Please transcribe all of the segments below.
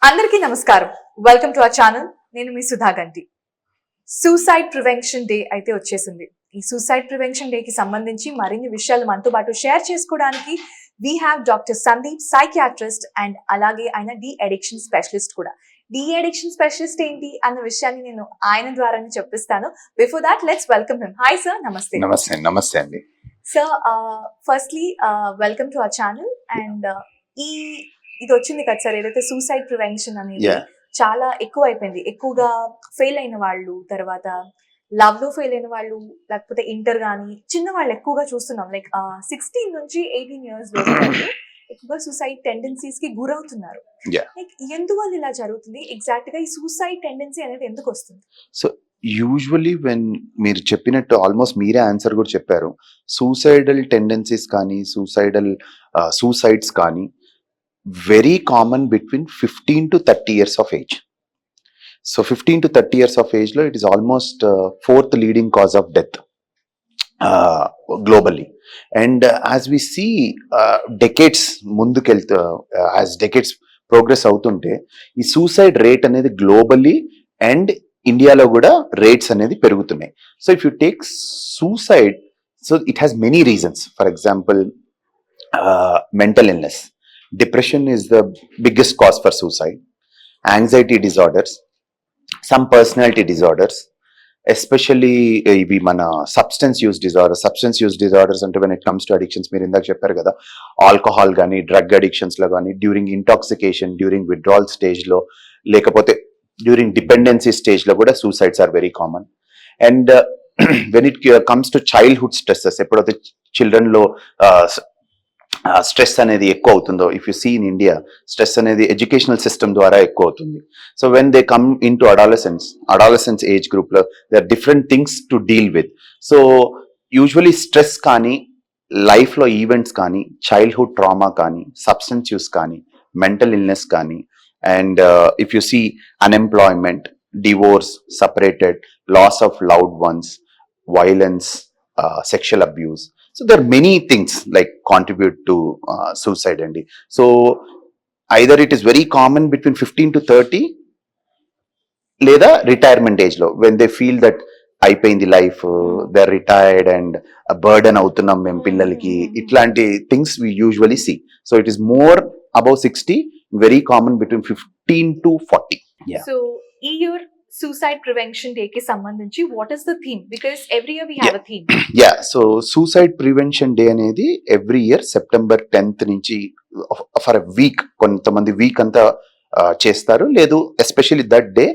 అందరికీ నమస్కారం. Welcome to our channel. నేను మీ సుధా గంటి. సూసైడ్ ప్రివెన్షన్ డే అయితే వచ్చేసింది. ఈ సూసైడ్ ప్రివెన్షన్ డే కి సంబంధించి మరిన్ని విషయాలు మనతో పాటు షేర్ చేసుకోవడానికి we have doctor Sandeep, psychiatrist, and అలాగే ఆయన డి అడిక్షన్ స్పెషలిస్ట్ కూడా. డి అడిక్షన్ స్పెషలిస్ట్ ఏంటి అన్న విషయాన్ని నేను ఆయన ద్వారానే చెప్పిస్తాను. Before that let's welcome him. Hi sir, నమస్తే. నమస్తే అండి. Sir, firstly welcome to our channel. And ఇది వచ్చింది కదా సార్, ఏదైతే సూసైడ్ ప్రివెన్షన్ అనేది చాలా ఎక్కువ అయిపోయింది. ఎక్కువగా ఫెయిల్ అయిన వాళ్ళు, తర్వాత లవ్ లో ఫెయిల్ అయిన వాళ్ళు, లేకపోతే ఇంటర్ గానీ చిన్న వాళ్ళు ఎక్కువగా చూస్తున్నాం. లైక్ 16 నుంచి 18 years ఎక్కువగా సూసైడ్ టెండెన్సీస్ కి గురవుతున్నారు. లైక్ ఎందువల్ల ఇలా జరుగుతుంది? ఎగ్జాక్ట్ గా ఈ సూసైడ్ టెండెన్సీ అనేది ఎందుకు వస్తుంది? సో యూజువల్లీ వెన్ మీరు చెప్పినట్టు ఆల్మోస్ట్ మీరే ఆన్సర్ కూడా చెప్పారు. సూసైడల్ టెండెన్సీస్ కానీ సూసైడ్స్ కానీ very common between 15 to 30 years of age. So 15 to 30 years of age, it is almost fourth leading cause of death globally. And as we see decades mundukelta, as decades progress avutunte, ee suicide rate anedi globally and India lo kuda rates anedi perugutunnai. So if you take suicide, so it has many reasons. For example, mental illness. Depression is the biggest cause for suicide. Anxiety disorders, some personality disorders, especially ivi mana substance use disorders ante when it comes to addictions, meer indak chepparu kada, alcohol gani drug addictions lo gani, during intoxication, during withdrawal stage lo, lekapothe during dependency stage lo kuda suicides are very common. And when it comes to childhood stresses, eppudaithe children lo stress అనేది ఎక్కువ అవుతుందో, if you see in India stress అనేది educational system ద్వారా ఎక్కువ అవుతుంది. So when they come in to adolescence age group లో they are different things to deal with. So usually stress కానీ, life లో ఈవెంట్స్ కానీ, చైల్డ్హుడ్ ట్రామా కానీ, substance use కానీ, మెంటల్ ఇల్నెస్ కానీ, and if you see unemployment, divorce, separated, loss of loved ones, violence, sexual abuse. So there are many things like contribute to suicide. And so either it is very common between 15 to 30 లేదా retirement age లో, when they feel that అయిపోయింది life, they are retired and burden అవుతున్నాం మేము పిల్లలకి, ఇట్లాంటి things we usually see. So it is more above 60, very common between 15 to 40. So ఈ year suicide prevention day కి సంబంధించి what is the theme? Because every year we have a theme. So suicide prevention day అనేది every year September 10th నుంచి for a week, కొంతమంది week అంతా చేస్తారు, లేదు especially that day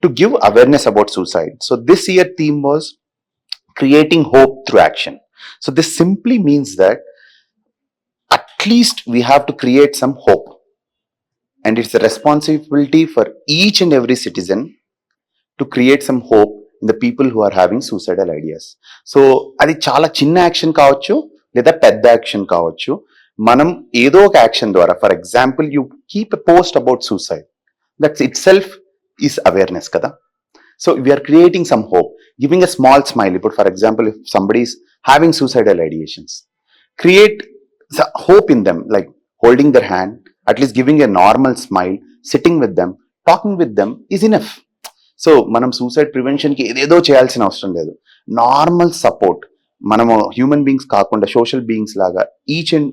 to give awareness about suicide. So this year theme was creating hope through action. So this simply means that at least we have to create some hope, and it's a responsibility for each and every citizen to create some hope in the people who are having suicidal ideas. So అది చాలా చిన్న action కావచ్చు లేదా పెద్ద action కావచ్చు. మనం ఏదో ఒక యాక్షన్ ద్వారా, for example you keep a post about suicide, that's itself is awareness కదా. So we are creating some hope, giving a small smile. ఇప్పుడు for example if somebody is having suicidal ideations, create hope in them, like holding their hand, at least giving a normal smile, sitting with them, talking with them is enough. So మనం suicide prevention కి ఏదేదో చేయాల్సిన అవసరం లేదు. Normal support, మనము human beings కాకుండా social beings లాగా each and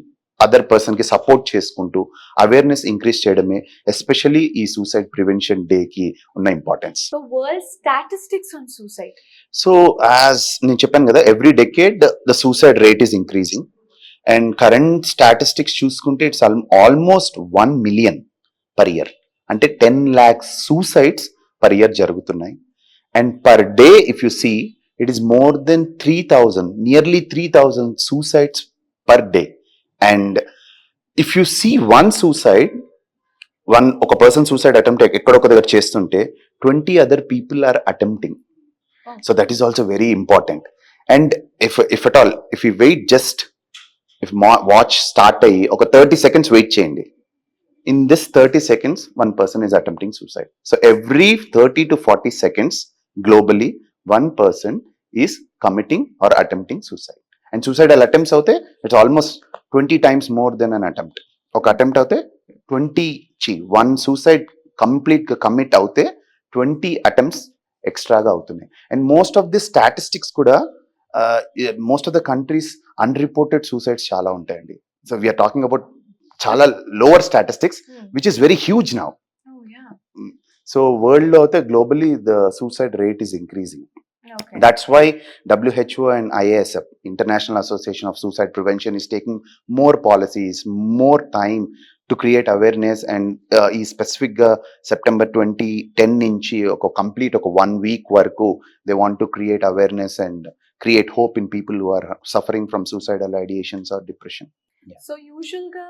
other person కి సపోర్ట్ చేసుకుంటూ అవేర్నెస్ ఇంక్రీజ్ చేయడమే ఎస్పెషల్లీ ఈ సూసైడ్ ప్రివెన్షన్ డే కి ఉన్న importance. So world statistics on suicide. So as నేను చెప్పాను కదా, every decade the suicide rate is increasing. And current statistics చూసుకుంటే it's almost 1 million per year, అంటే 10 lakhs సూసైడ్స్ పర్ ఇయర్ జరుగుతున్నాయి. And per day if you see it is more than 3,000, nearly 3,000 suicides per day. And if you see ఒక person suicide attempt ఎక్కడొక దగ్గర చేస్తుంటే 20 other people are attempting. So that is also very important. And if at all, if you wait just, if watch start అయ్యి ఒక 30 seconds wait చేయండి, in this 30 seconds one person is attempting suicide. So every 30 to 40 seconds globally one person is committing or attempting suicide. And suicidal attempts aute it's almost 20 times more than an attempt. ఒక attempt అయితే 20 one suicide కంప్లీట్గా commit అవుతే 20 attempts ఎక్స్ట్రాగా అవుతున్నాయి. And most of the statistics కూడా most of the countries unreported suicides చాలా ఉంటాయండి. So we're talking about చాలా lower statistics which is very huge now. So world లో అయితే globally the suicide rate is increasing. That's why WHO and IASF, International Association of Suicide Prevention, is taking more policies, more time to create awareness. And ఈ specific September 2010 నుంచి ఒక complete ఒక 1 week వరకు they want to create awareness and create hope in people who are suffering from suicidal ideations or depression. So usual గా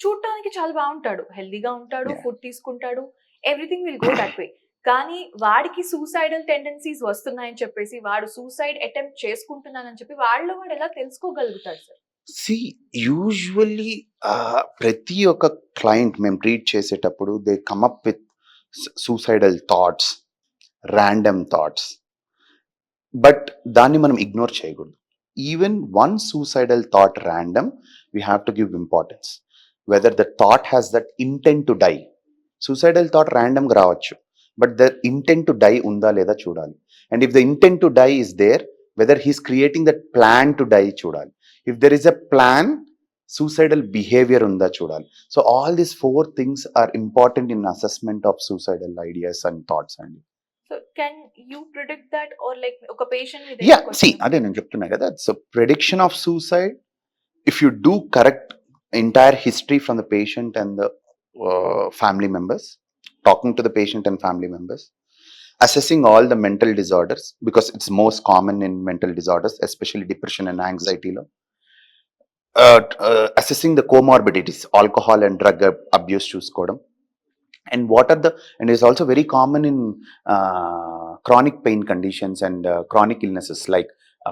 చూడటానికి చాలా బాగుంటాడు, హెల్దీగా ఉంటాడు, Yeah. ఫుడ్ తీసుకుంటాడు, everything will go that way. కానీ వాడికి సూసైడల్ టెండెన్సీస్ వస్తున్నాయని చెప్పేసి వాడు సూసైడ్ అటెంప్ట్ చేసుకుంటున్నానని చెప్పి వాడు ఎలా తెలుసుకోగలుగుతాడు సార్? సి యూజువల్లీ ప్రతి ఒక్క క్లయింట్ మేము ట్రీట్ చేసేటప్పుడు they come up with suicidal thoughts, random thoughts, but దాన్ని మనం ఇగ్నోర్ చేయకూడదు. Even one suicidal thought random, we have to give importance whether the thought has that intent to die. Suicidal thought ర్యాండమ్గా రావచ్చు, but the intent to die ఉందా లేదా చూడాలి. And if the intent to die is there, whether he's creating that plan to die చూడాలి. If there is a plan, suicidal behaviour ఉందా చూడాలి. So all these 4 things are important in assessment of suicidal ideas and thoughts అండి. So can you predict that are like ఒక patient yeah, see అదే నేను చెప్తున్నా కదా. So prediction of suicide, if you do correct entire history from the patient and the family members, talking to the patient and family members, assessing all the mental disorders, because it's most common in mental disorders, especially depression and anxiety lo, assessing the comorbidities, alcohol and drug abuse చూసుకోవడం, and what are the, and it's also very common in chronic pain conditions and chronic illnesses, like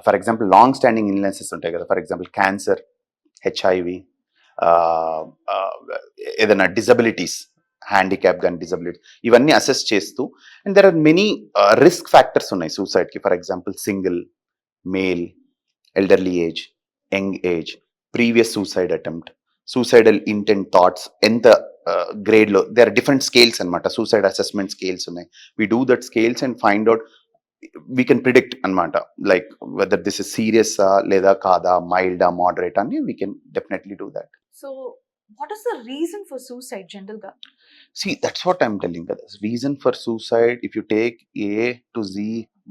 for example long standing illnesses ఉంటాయి కదా, for example cancer, HIV, ఏదైనా disabilities, handicap కానీ disability, ఇవన్నీ assess చేస్తూ, and there are many risk factors ఉన్నాయి సూసైడ్కి. For example single, male, elderly age, young age, previous suicide attempt, suicidal intent thoughts ఎంత గ్రేడ్లో, దే ఆర్ డిఫరెంట్ స్కేల్స్ అనమాట. Suicide assessment scales ఉన్నాయి. We do that scales and find out, we can predict అనమాట, like whether this is serious లేదా కాదా, మైల్డా, moderate అని we can definitely do that. So what is the reason for suicide generally? See, that's what I'm telling you. Reason for suicide, if you take A to Z,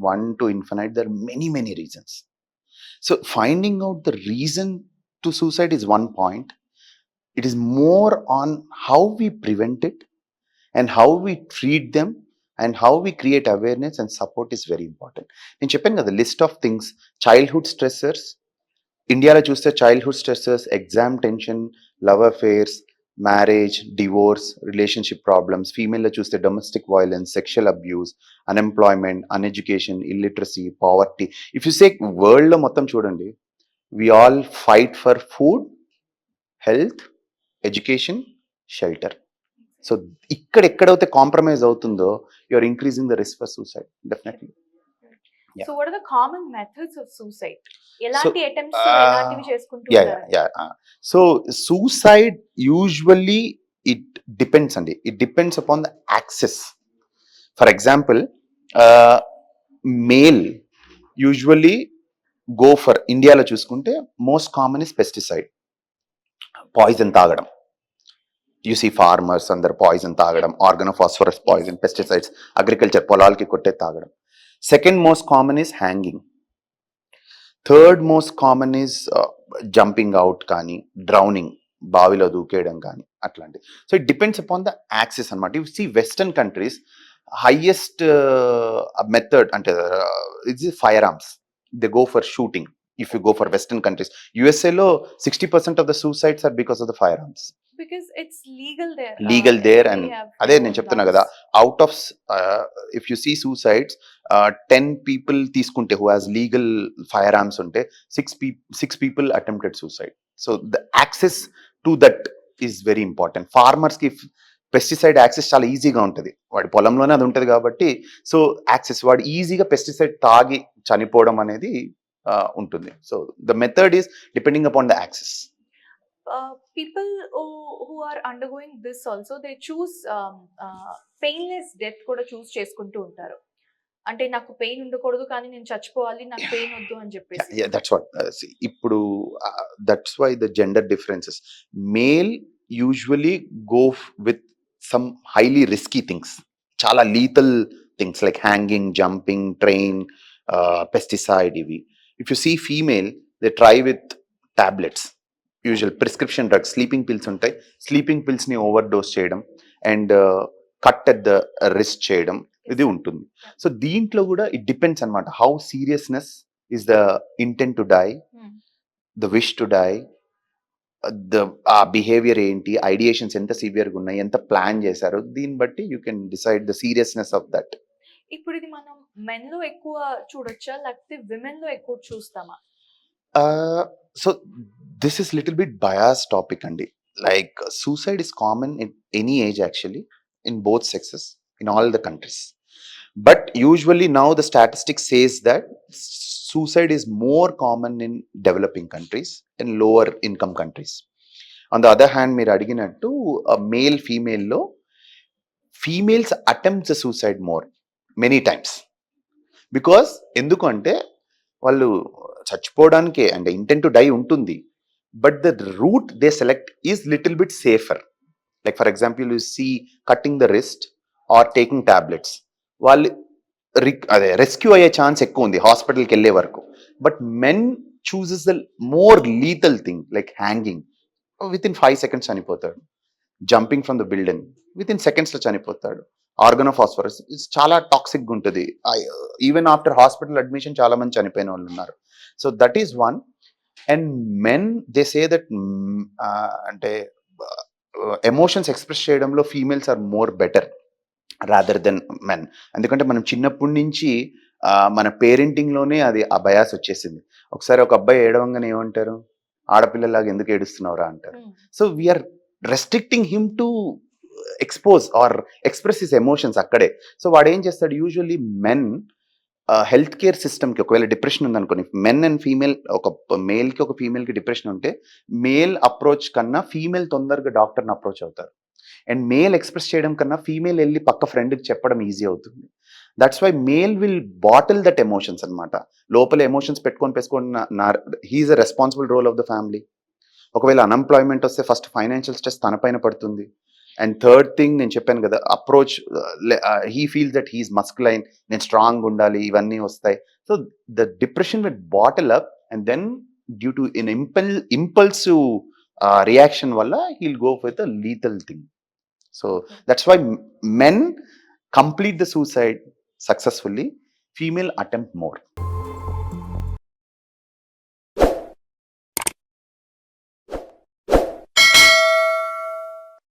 1 to infinite, there are many, many reasons. So finding out the reason to suicide is one point. It is more on how we prevent it and how we treat them and how we create awareness and support is very important. నేను చెప్పాను కదా, list of things. Childhood stressors, ఇండియాలో చూస్తే childhood stressors, exam tension, love affairs, marriage, divorce, relationship problems. ఫీమేల్లో చూస్తే domestic violence, sexual abuse, unemployment, uneducation, illiteracy, poverty. If you say వరల్డ్లో మొత్తం చూడండి, we all fight for food, health, education, shelter. So ఇక్కడ ఎక్కడైతే compromise అవుతుందో, you are increasing the risk for suicide definitely. So what are the common methods of suicide? ఎలాంటి attempts uh, ఎలాంటివి చేసుకుంటున్నారు? So suicide usually it depends on it. It depends upon the access. For example, male usually go for, ఇండియాలో చూసుకుంటే most common is pesticide, poison తాగడం. You see farmers అందరు poison తాగడం, ఆర్గనోఫాస్ఫరస్ poison, pesticides, agriculture పొలాలకి కొట్టే తాగడం. Second most common is hanging. Third most common is jumping out కానీ, drowning, బావిలో దూకేయడం కానీ, అట్లాంటి. So it depends upon the access అనమాట. You see western countries highest method అంటే it's firearms. They go for shooting. If you go for western countries, యుఎస్ఏలో 60% of the suicides are because of the firearms. Because it's legal there. Legal there, we and have అదే నేను చెప్తున్నా కదా, out of if you see suicides 10 people తీసుకుంటే who has legal firearms ఉంటే 6 people attempted suicide. So the access to that is very important. Farmers కి pesticide access చాలా ఈజీగా ఉంటుంది, వాడి పొలంలోనే అది ఉంటుంది కాబట్టి. సో యాక్సెస్, వాడు ఈజీగా పెస్టిసైడ్ తాగి చనిపోవడం అనేది ఉంటుంది. So the method is depending upon the access. people who are undergoing this also, they choose painless death కూడా చూస్ చేసుకుంటూ ఉంటారు. అంటే నాకు పెయిన్ ఉండకూడదు కానీ నేను చచ్చిపోవాలి, నాకు పెయిన్ వద్దు అని చెప్పేసి. దట్స్ వాట్ ఇప్పుడు that's why the gender differences. Male usually go with some highly risky things, చాలా lethal things like hanging, jumping, train, pesticide. ఇవి if you see female, they try with tablets, usual prescription drugs, sleeping pills ఉంటాయి, sleeping పిల్స్ని overdose చేయడం and cut at the wrist చేయడం, ఇది ఉంటుంది. So దీంట్లో కూడా ఇట్ డిపెండ్స్ అనమాట, how seriousness is the intent to die, the wish to die, ఆ బిహేవియర్ ఏంటి, ఐడియేషన్స్ ఎంత సివియర్గా ఉన్నాయి, ఎంత ప్లాన్ చేశారు, దీన్ని బట్టి you can decide the seriousness of that. ఇప్పుడు ఇది మనం మెన్ లో ఎక్కువ చూడొచ్చా లేకపోతే విమెన్ లో ఎక్కువ చూస్తామా? So this is little bit bias topic అండి. Like suicide is common in any age actually, in both sexes, in all the countries. But usually now the statistics says that suicide is more common in developing countries and lower income countries. On the other hand, మీరు అడిగినట్టు male ఫీమేల్లో females attempts suicide more many times. Because ఎందుకంటే వాళ్ళు చచ్చిపోవడానికే అంటే intent to die ఉంటుంది, but the route they select is little bit safer. Like for example you see cutting the wrist or taking tablets, వాళ్ళు అదే rescue అయ్యే chance ఎక్కువ ఉంది హాస్పిటల్కి వెళ్ళే వరకు. But men chooses the more lethal thing like hanging, with in 5 seconds చనిపోతాడు. Jumping from the building, with in సెకండ్స్లో చనిపోతాడు. ఆర్గనోఫాస్ఫరస్ చాలా టాక్సిక్గా ఉంటుంది, ఈవెన్ ఆఫ్టర్ హాస్పిటల్ అడ్మిషన్ చాలా మంది చనిపోయిన వాళ్ళు ఉన్నారు. So that is one. And men they say that అంటే ఎమోషన్స్ ఎక్స్ప్రెస్ చేయడంలో females are more better rather than men. ఎందుకంటే మనం చిన్నప్పటి నుంచి మన పేరెంటింగ్లోనే అది ఆ బయాస్ వచ్చేసింది. ఒకసారి ఒక అబ్బాయి ఏడవంగానే ఏమంటారు, ఆడపిల్లలాగా ఎందుకు ఏడుస్తున్నావురా అంటారు. So we are restricting him to expose or express his emotions అక్కడే. సో వాడు ఏం చేస్తాడు, యూజువల్లీ మెన్ హెల్త్ కేర్ సిస్టమ్కి ఒకవేళ డిప్రెషన్ ఉందనుకోని, మెన్ అండ్ ఫీమేల్, ఒక మేల్కి ఒక ఫీమేల్కి డిప్రెషన్ ఉంటే మేల్ అప్రోచ్ కన్నా ఫీమేల్ తొందరగా డాక్టర్ని అప్రోచ్ అవుతారు. అండ్ మేల్ ఎక్స్ప్రెస్ చేయడం కన్నా ఫీమేల్ వెళ్ళి పక్క ఫ్రెండ్కి చెప్పడం ఈజీ అవుతుంది. That's why male will bottle that emotions అనమాట. లోపల ఎమోషన్స్ పెట్టుకొని he's a responsible role of the family. ఒకవేళ అన్ఎంప్లాయ్మెంట్ వస్తే ఫస్ట్ ఫైనాన్షియల్ స్ట్రెస్ తన పైన పడుతుంది. అండ్ థర్డ్ థింగ్ నేను చెప్పాను కదా, approach, he feels that he's masculine, నేను స్ట్రాంగ్ ఉండాలి, ఇవన్నీ వస్తాయి. So the depression will bottle up and then due to in impulsive reaction వల్ల he'll go with a lethal thing. So that's why men complete the suicide successfully, female attempt more.